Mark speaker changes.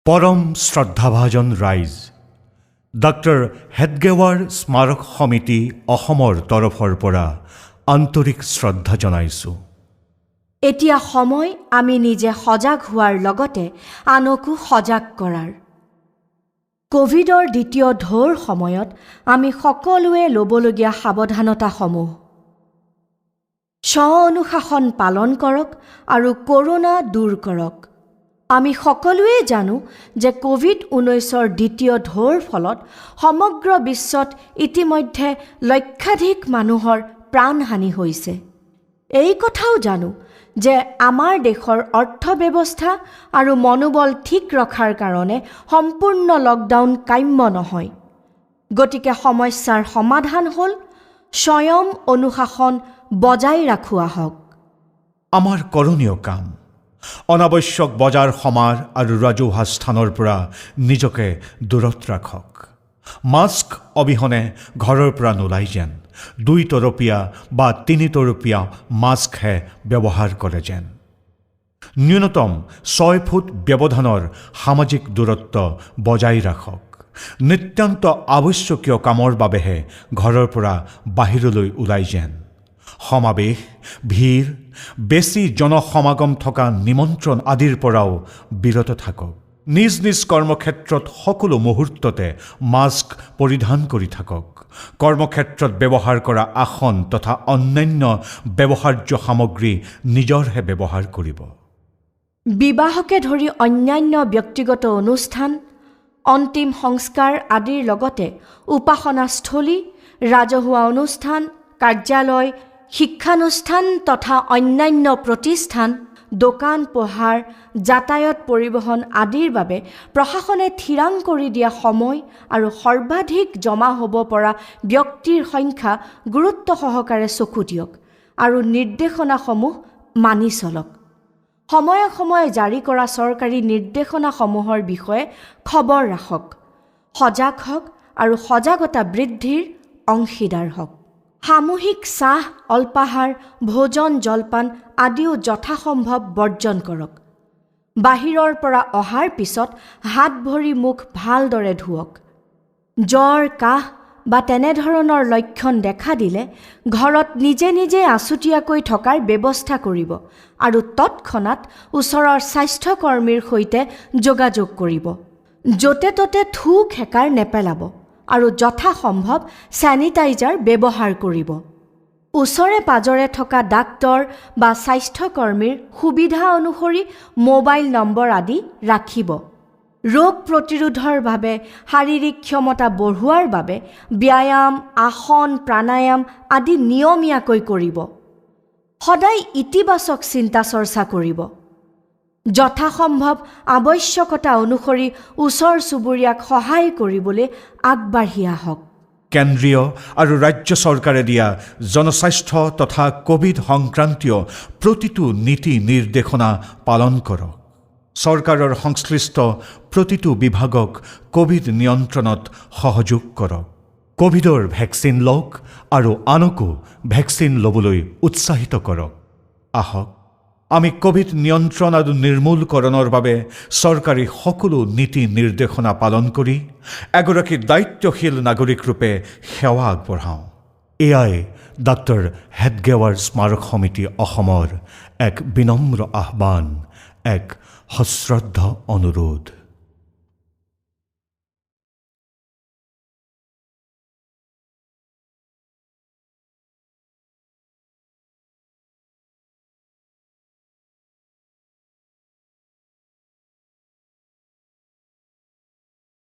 Speaker 1: পৰম শ্ৰদ্ধাভাজন ৰাইজ, ডক্টৰ হেডগেৱাৰ স্মাৰক সমিতি অসমৰ তৰফৰ পৰা আন্তৰিক শ্ৰদ্ধা জনাইছোঁ।
Speaker 2: এতিয়া সময় আমি নিজে সজাগ হোৱাৰ লগতে আনকো সজাগ কৰাৰ। কোভিডৰ দ্বিতীয় ঢৌৰ সময়ত আমি সকলোৱে ল'বলগীয়া সাৱধানতাসমূহ। স্ব-অনুশাসন পালন কৰক আৰু কৰোনা দূৰ কৰক। আমি সকলোৱে জানো যে কোভিড-19ৰ দ্বিতীয় ঢৌৰ ফলত সমগ্ৰ বিশ্বত ইতিমধ্যে লক্ষাধিক মানুহৰ প্ৰাণহানি হৈছে। এই কথাও জানো যে আমাৰ দেশৰ অৰ্থব্যৱস্থা আৰু মনোবল ঠিক ৰখাৰ কাৰণে সম্পূৰ্ণ লকডাউন কাম্য নহয়। গতিকে সমস্যাৰ সমাধান হ'ল স্বয়ং অনুশাসন বজাই ৰাখোৱা হওক।
Speaker 1: আমাৰ কৰণীয় কাম অনাৱশ্যক বজাৰ সমাৰ আৰু ৰাজহুৱা স্থানৰ পৰা নিজকে দূৰত ৰাখক। মাস্ক অবিহনে ঘৰৰ পৰা নোলাই যেন, 2 তৰপীয়া বা 3 তৰপীয়া মাস্কহে ব্যৱহাৰ কৰে যেন। ন্যূনতম 6 ফুট ব্যৱধানৰ সামাজিক দূৰত্ব বজাই ৰাখক। নিতান্ত আৱশ্যকীয় কামৰ বাবেহে ঘৰৰ পৰা বাহিৰলৈ ওলাই যেন। সমাৱেশ, ভিৰ, বেছি জনসমাগম থকা নিমন্ত্ৰণ আদিৰ পৰাও বিৰত থাকক। নিজ নিজ কৰ্মক্ষেত্ৰত সকলো মুহূৰ্ততে মাস্ক পৰিধান কৰি থাকক। কৰ্মক্ষেত্ৰত ব্যৱহাৰ কৰা আসন তথা অন্যান্য ব্যৱহাৰ্য সামগ্ৰী নিজৰহে ব্যৱহাৰ কৰিব।
Speaker 2: বিবাহকে ধৰি অন্যান্য ব্যক্তিগত অনুষ্ঠান, অন্তিম সংস্কাৰ আদিৰ লগতে উপাসনাস্থলী, ৰাজহুৱা অনুষ্ঠান, কাৰ্যালয়, শিক্ষানুষ্ঠান তথা অন্যান্য প্ৰতিষ্ঠান, দোকান পোহাৰ, যাতায়াত পৰিবহণ আদিৰ বাবে প্ৰশাসনে থিৰাং কৰি দিয়া সময় আৰু সৰ্বাধিক জমা হ'ব পৰা ব্যক্তিৰ সংখ্যা গুৰুত্ব সহকাৰে চকু দিয়ক আৰু নিৰ্দেশনাসমূহ মানি চলক। সময়ে সময়ে জাৰি কৰা চৰকাৰী নিৰ্দেশনাসমূহৰ বিষয়ে খবৰ ৰাখক। সজাগ হওক আৰু সজাগতা বৃদ্ধিৰ অংশীদাৰ হওক। সামূহিক চাহ, অল্পাহাৰ, ভোজন, জলপান আদিও যথাসম্ভৱ বৰ্জন কৰক। বাহিৰৰ পৰা অহাৰ পিছত হাত ভৰি মুখ ভালদৰে ধুৱক। জ্বৰ, কাহ বা তেনেধৰণৰ লক্ষণ দেখা দিলে ঘৰত নিজে নিজে আছুতীয়াকৈ থকাৰ ব্যৱস্থা কৰিব আৰু তৎক্ষণাত ওচৰৰ স্বাস্থ্যকৰ্মীৰ সৈতে যোগাযোগ কৰিব। য'তে ত'তে থু খেকাৰ নেপেলাব আৰু যথাসম্ভৱ ছেনিটাইজাৰ ব্যৱহাৰ কৰিব। ওচৰে পাজৰে থকা ডাক্তৰ বা স্বাস্থ্যকৰ্মীৰ সুবিধা অনুসৰি মোবাইল নম্বৰ আদি ৰাখিব। ৰোগ প্ৰতিৰোধৰ বাবে শাৰীৰিক ক্ষমতা বঢ়োৱাৰ বাবে ব্যায়াম, আসন, প্ৰাণায়াম আদি নিয়মীয়াকৈ কৰিব। সদায় ইতিবাচক চিন্তা চৰ্চা কৰিব। যথাসম্ভৱ আৱশ্যকতা অনুসৰি ওচৰ চুবুৰীয়াক সহায় কৰিবলৈ আগবাঢ়ি আহক।
Speaker 1: কেন্দ্ৰীয় আৰু ৰাজ্য চৰকাৰে দিয়া জনস্বাস্থ্য তথা কোভিড সংক্ৰান্তীয় প্ৰতিটো নীতি নিৰ্দেশনা পালন কৰক। চৰকাৰৰ সংশ্লিষ্ট প্ৰতিটো বিভাগক কোভিড নিয়ন্ত্ৰণত সহযোগ কৰক। কোভিডৰ ভেকচিন লওক আৰু আনকো ভেকচিন ল'বলৈ উৎসাহিত কৰক। আহক আমি কোভিড নিয়ন্ত্ৰণ আৰু নিৰ্মূলকৰণৰ বাবে চৰকাৰী সকলো নীতি নিৰ্দেশনা পালন কৰি এগৰাকী দায়িত্বশীল নাগৰিক ৰূপে সেৱা আগবঢ়াওঁ। এয়াই ডক্টৰ হেডগেৱাৰ স্মাৰক সমিতি অসমৰ এক বিনম্ৰ আহ্বান, এক সশ্ৰদ্ধ অনুৰোধ।